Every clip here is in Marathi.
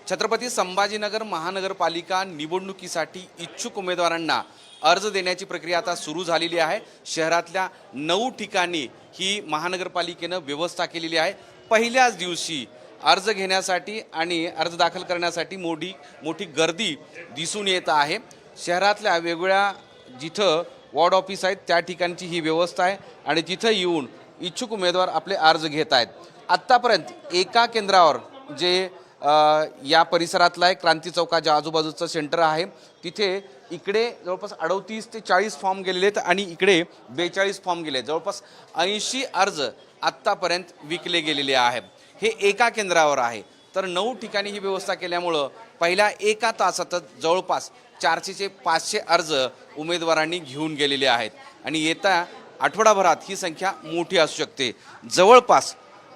छत्रपती संभाजीनगर महानगरपालिका निवडणुकीसाठी इच्छुक उमेदवारांना अर्ज देण्याची प्रक्रिया आता सुरू झालेली आहे। शहरातल्या 9 ठिकाणी ही महानगरपालिकेने व्यवस्था केलेली आहे। पहिल्याच दिवशी अर्ज घेण्यासाठी आणि अर्ज दाखल करण्यासाठी मोठी गर्दी दिसून येत आहे। शहरातल्या वेगवेगळ्या जिथं वॉर्ड ऑफिस आहेत त्या ठिकाणची ही व्यवस्था आहे आणि तिथं येऊन इच्छुक उमेदवार आपले अर्ज घेत आहेत। आत्तापर्यंत एका केंद्रावर जे या परिसरातला एक क्रांती चौकाच्या आजूबाजूचं सेंटर आहे तिथे इकडे जवळपास 38 ते 40 फॉर्म गेलेले आहेत आणि इकडे 42 फॉर्म गेले आहेत। जवळपास 80 अर्ज आत्तापर्यंत विकले गेलेले आहेत। हे एका केंद्रावर आहे। तर 9 ठिकाणी ही व्यवस्था केल्यामुळं पहिल्या एका तासातच जवळपास 400 ते 500 अर्ज उमेदवारांनी घेऊन गेलेले आहेत आणि येत्या आठवडाभरात ही संख्या मोठी असू शकते। जवळपास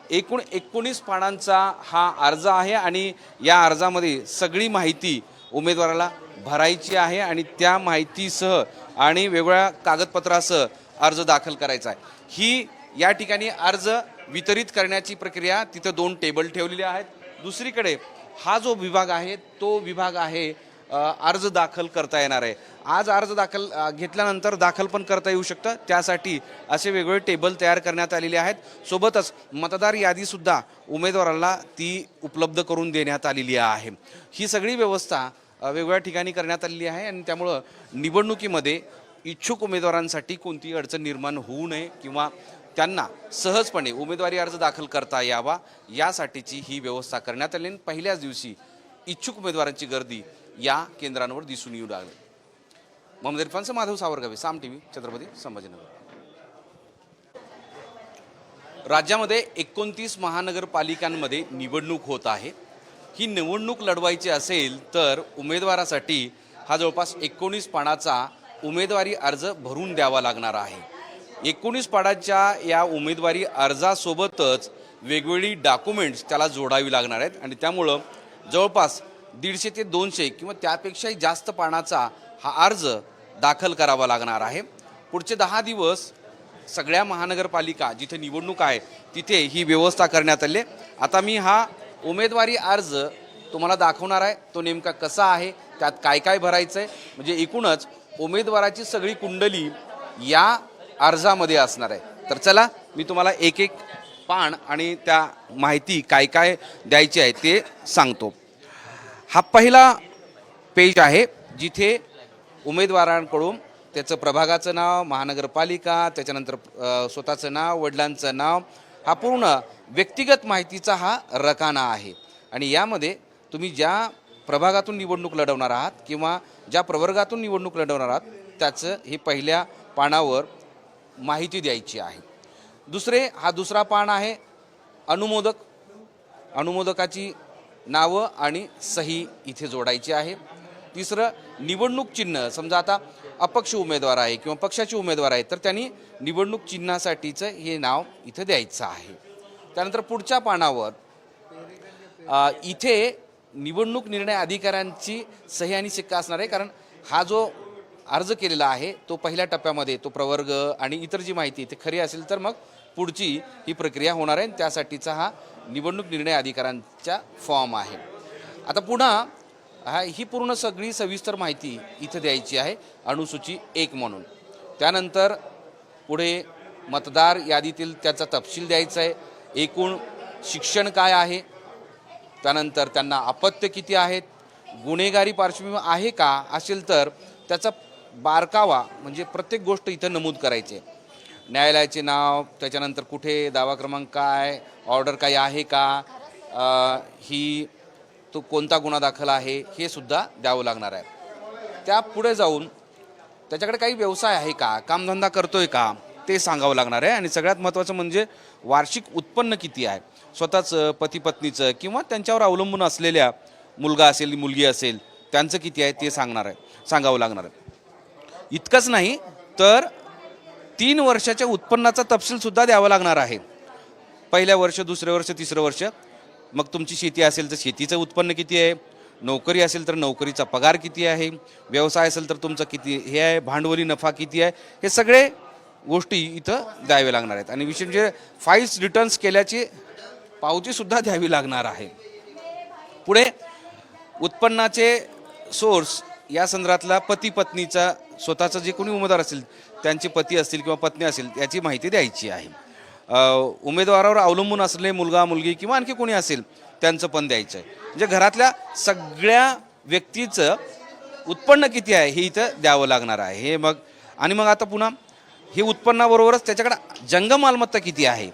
एकूण 19 पानांचा हा अर्ज आहे आणि या अर्जामध्ये सगळी माहिती उमेदवाराला भरायची आहे आणि त्या माहितीसह आणि वेगवेगळ्या कागदपत्रासह अर्ज दाखल करायचा आहे। ही या ठिकाणी अर्ज वितरित करण्याची प्रक्रिया तिथं 2 टेबल ठेवलेले आहेत। दुसरीकडे हा जो विभाग आहे तो विभाग आहे अर्ज दाखल करता येणार आहे। आज अर्ज दाखल घेतल्यानंतर दाखल पण करता येऊ शकतं, त्यासाठी असे वेगवेगळे टेबल तयार करण्यात आलेले आहेत। सोबतच मतदार यादीसुद्धा उमेदवाराला ती उपलब्ध करून देण्यात आलेली आहे। ही सगळी व्यवस्था वेगवेगळ्या ठिकाणी करण्यात आलेली आहे आणि त्यामुळं निवडणुकीमध्ये इच्छुक उमेदवारांसाठी कोणतीही अडचण निर्माण होऊ नये किंवा त्यांना सहजपणे उमेदवारी अर्ज दाखल करता यावा यासाठीची ही व्यवस्था करण्यात आली। पहिल्याच दिवशी इच्छुक उमेदवारांची गर्दी या केंद्रांवर दिसून येऊ लागली। मोहम्मद इरफानचं माधव सावरगावे, साम टीव्ही, छत्रपती संभाजीनगर। राज्यामध्ये 29 महानगरपालिकांमध्ये निवडणूक होत आहे। ही निवडणूक लढवायची असेल तर उमेदवारासाठी हा जवळपास 19 पानाचा उमेदवारी अर्ज भरून द्यावा लागणार आहे। 19 पानाच्या या उमेदवारी अर्जासोबतच वेगवेगळी डॉक्युमेंट्स त्याला जोडावी लागणार आहेत आणि त्यामुळं जवळपास 150 ते 200 किंवा त्यापेक्षाही जास्त पानाचा हा अर्ज दाखल करावा लागणार आहे। पुढचे 10 दिवस सगळ्या महानगरपालिका जिथे निवडणूक आहे तिथे ही व्यवस्था करण्यात आली। आता मी हा उमेदवारी अर्ज तुम्हाला दाखवणार आहे, तो नेमका कसा आहे, त्यात काय काय भरायचं आहे, म्हणजे एकूणच उमेदवाराची सगळी कुंडली या अर्जामध्ये असणार आहे। तर चला मी तुम्हाला एक एक पान आणि त्या माहिती काय काय द्यायची आहे ते सांगतो। हा पहिला पेज आहे जिथे उमेदवारांकडून त्याचं प्रभागाचं नाव, महानगरपालिका, त्याच्यानंतर स्वतःचं नाव, वडिलांचं नाव, हा पूर्ण व्यक्तिगत माहितीचा हा रकाना आहे आणि यामध्ये तुम्ही ज्या प्रभागातून निवडणूक लढवणार आहात किंवा ज्या प्रवर्गातून निवडणूक लढवणार आहात त्याचं हे पहिल्या पानावर माहिती द्यायची आहे। हा दुसरा पान आहे अनुमोदकाची नावं आणि सही इथे जोडायची आहे। तिसरं निवडणूक चिन्ह, समजा आता अपक्ष उमेदवार आहे किंवा पक्षाचे उमेदवार आहे तर त्यांनी निवडणूक चिन्हासाठीचं हे नाव इथे द्यायचं आहे। त्यानंतर पुढच्या पानावर इथे निवडणूक निर्णय अधिकाऱ्यांची सही आणि शिक्का असणार आहे, कारण हा जो अर्ज केलेला आहे तो पहिल्या टप्प्यामध्ये तो प्रवर्ग आणि इतर जी माहिती ते खरी असेल तर मग पुढची ही प्रक्रिया होणार आहे। त्यासाठीचा हा निवडणूक निर्णय अधिकाऱ्यांचा फॉर्म आहे। आता पुन्हा ही पूर्ण सगळी सविस्तर माहिती इथं द्यायची आहे अनुसूची 1 म्हणून। त्यानंतर पुढे मतदार यादीतील त्याचा तपशील द्यायचा आहे, एकूण शिक्षण काय आहे, त्यानंतर त्यांना अपत्य किती आहेत, गुन्हेगारी पार्श्वभूमी आहे का, असेल तर त्याचा बारकावा म्हणजे प्रत्येक गोष्ट इथं नमूद करायची आहे। न्यायालयाचे नाव, त्याच्यानंतर कुठे दावा क्रमांक काय, ऑर्डर काही आहे का, तो कोणता गुन्हा दाखल आहे हे सुद्धा द्यावं लागणार आहे। त्या पुढे जाऊन त्याच्याकडे काही व्यवसाय आहे का, कामधंदा करतोय का ते सांगावं लागणार आहे आणि सगळ्यात महत्त्वाचं म्हणजे वार्षिक उत्पन्न किती आहे, स्वतःचं, पती पत्नीचं किंवा त्यांच्यावर अवलंबून असलेल्या मुलगा असेल मुलगी असेल त्यांचं किती आहे ते सांगावं लागणार आहे। इतकंच नाही तर 3 वर्षाच्या उत्पन्नाचा तपशीलसुद्धा द्यावा लागणार आहे। पहिल्या वर्ष, दुसरे वर्ष, तिसरं वर्ष, मग तुमची शेती असेल तर शेतीचं उत्पन्न किती आहे, नोकरी असेल तर नोकरीचा पगार किती आहे, व्यवसाय असेल तर तुमचा किती हे आहे, भांडवली नफा किती आहे, हे सगळे गोष्टी इथं द्यावे लागणार आहेत आणि विशेष म्हणजे फाईल्स रिटर्न्स केल्याची पावतीसुद्धा द्यावी लागणार आहे। पुढे उत्पन्नाचे सोर्स या संदर्भातला पती पत्नीचा स्वतःचा जे कोणी उमेदवार असतील त्यांचे पती असतील किंवा पत्नी असेल याची माहिती द्यायची आहे. उमेदवारावर अवलंबून असलेले मुलगा मुलगी किंवा आणखी कोणी असेल त्यांचं पण द्यायचं आहे. म्हणजे घरातल्या सगळ्या व्यक्तीचं उत्पन्न किती आहे हे इथं द्यावं लागणार आहे. हे मग आता पुन्हा हे उत्पन्नाबरोबरच त्याच्याकडे जंगम मालमत्ता किती आहे,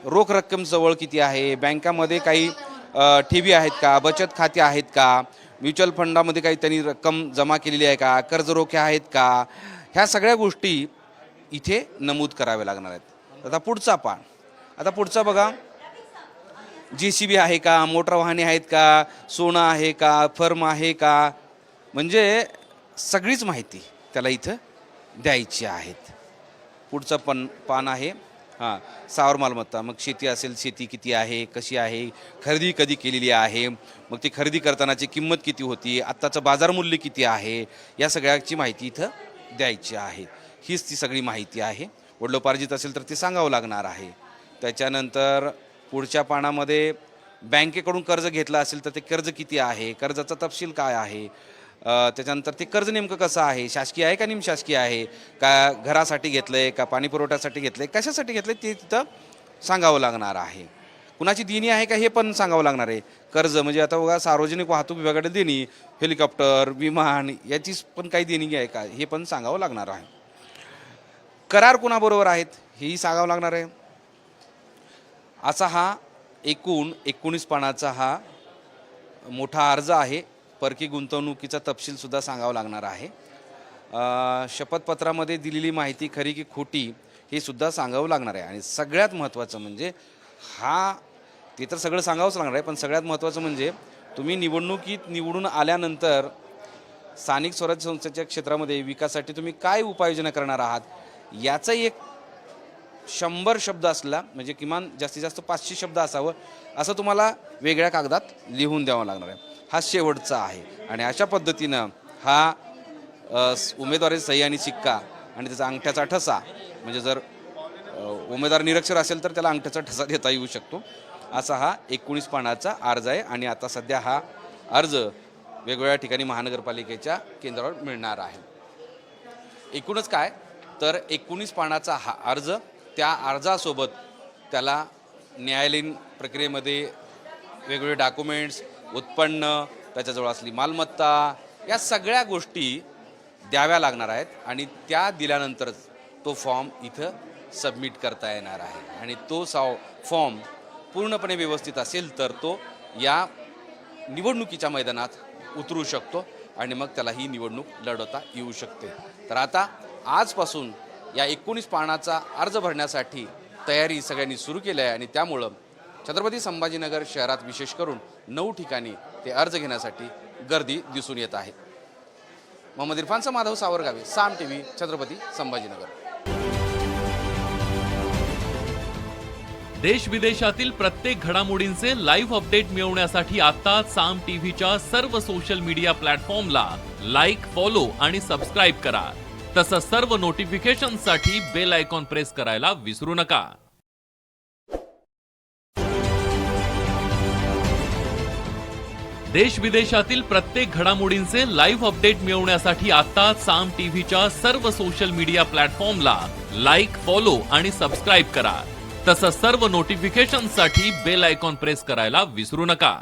रोख रक्कम जवळ किती आहे, बँकामध्ये काही ठेवी आहेत का, बचत खाते आहेत का, म्युच्युअल फंडामध्ये काही त्यांनी रक्कम जमा केलेली आहे का, कर्ज रोखे आहेत का, ह्या सगळ्या गोष्टी इथे नमूद कराव्या लागणार आहेत. आता पुढचा बघा, JCB आहे का, मोटर वाहने आहेत का, सोनं आहे का, फर्म आहे का, म्हणजे सगळीच माहिती त्याला इथं द्यायची आहेत. पुढचं पान आहे स्थावर मालमत्ता. मग शेती असेल, शेती किती आहे, कशी आहे, खरेदी कधी केलेली आहे, मग ती खरेदी करतानाची किंमत किती होती, आत्ताचं बाजार मूल्य किती आहे, या सगळ्याची माहिती इथं द्यायची आहे. हीच ती सगळी माहिती आहे. वडिलोपार्जित असेल तर ते सांगावं लागणार आहे. त्याच्यानंतर पुढच्या पानामध्ये बँकेकडून कर्ज घेतलं असेल तर ते कर्ज किती आहे, कर्जाचा तपशील काय आहे, त्याच्यानंतर ते कर्ज नेमकं कसं आहे, शासकीय आहे का निमशासकीय आहे, का घरासाठी घेतलं आहे का पाणी पुरवठ्यासाठी घेतलं आहे, कशासाठी घेतलं आहे ते तिथं सांगावं लागणार आहे. कुणाची देणी आहे का हे पण सांगावं लागणार आहे. कर्ज म्हणजे आता बघा सार्वजनिक वाहतूक विभागाकडे देणी, हेलिकॉप्टर, विमान याची पण काही देणी आहे का हे पण सांगावं लागणार आहे. करार कुणाबरोबर आहेत हेही सांगावं लागणार आहे. असा हा एकूण 19 पानाचा हा मोठा अर्ज आहे. परकी गुंतवणुकीचा तपशीलसुद्धा सांगावं लागणार आहे. शपथपत्रामध्ये दिलेली माहिती खरी की खोटी हे सुद्धा सांगावं लागणार आहे. आणि सगळ्यात महत्त्वाचं म्हणजे ते तर सगळं सांगावंच लागणार आहे, पण सगळ्यात महत्त्वाचं म्हणजे तुम्ही निवडणुकीत निवडून आल्यानंतर स्थानिक स्वराज्य संस्थेच्या क्षेत्रामध्ये विकासासाठी तुम्ही काय उपाययोजना करणार आहात याचा एक 100 शब्द असला म्हणजे किमान जास्तीत जास्त 500 शब्द असावं असं तुम्हाला वेगळ्या कागदात लिहून द्यावं लागणार आहे. हा शेवटचा आहे. आणि अशा पद्धतीनं हा उमेदवारी सही आणि शिक्का आणि त्याचा अंगठ्याचा ठसा, म्हणजे जर उमेदवार निरक्षर असेल तर त्याला अंगठ्याचा ठसा देता येऊ शकतो, असा हा 19 पानाचा अर्ज आहे. आणि आता सध्या हा अर्ज वेगवेगळ्या ठिकाणी महानगरपालिकेच्या केंद्रावर मिळणार आहे. एकूणच काय तर 19 पानाचा हा अर्ज, त्या अर्जासोबत त्याला न्यायालयीन प्रक्रियेमध्ये वेगवेगळे डॉक्युमेंट्स, उत्पन्न, त्याच्याजवळ असली मालमत्ता, या सगळ्या गोष्टी द्याव्या लागणार आहेत. आणि त्या दिल्यानंतरच तो फॉर्म इथं सबमिट करता येणार आहे. आणि तो फॉर्म पूर्णपणे व्यवस्थित असेल तर तो या निवडणुकीच्या मैदानात उतरू शकतो आणि मग त्याला ही निवडणूक लढवता येऊ शकते. तर आता आजपासून या 19 पानाचा अर्ज भरण्यासाठी तयारी सगळ्यांनी सुरू केली आहे. आणि त्यामुळं छत्रपती संभाजीनगर शहरात विशेष करून 9 ठिकाणी ते अर्ज घेण्यासाठी गर्दी दिसून येत आहे. मोहम्मद इरफानचा माधव सावरगावे, साम TV, छत्रपती संभाजीनगर. देश विदेशातील प्रत्येक घडामोडींचे लाईव्ह अपडेट मिळवण्यासाठी आता साम टीव्हीच्या सर्व सोशल मीडिया प्लॅटफॉर्मला लाईक, फॉलो आणि सबस्क्राईब करा. तसंच सर्व नोटिफिकेशनसाठी बेल आयकॉन प्रेस करायला विसरू नका. देश विदेशातील प्रत्येक घडामोडींचे लाईव्ह अपडेट मिळवण्यासाठी आता साम टीव्हीच्या सर्व सोशल मीडिया प्लॅटफॉर्मला लाईक, फॉलो आणि सबस्क्राईब करा. तसंच सर्व नोटिफिकेशनसाठी बेल आयकॉन प्रेस करायला विसरू नका.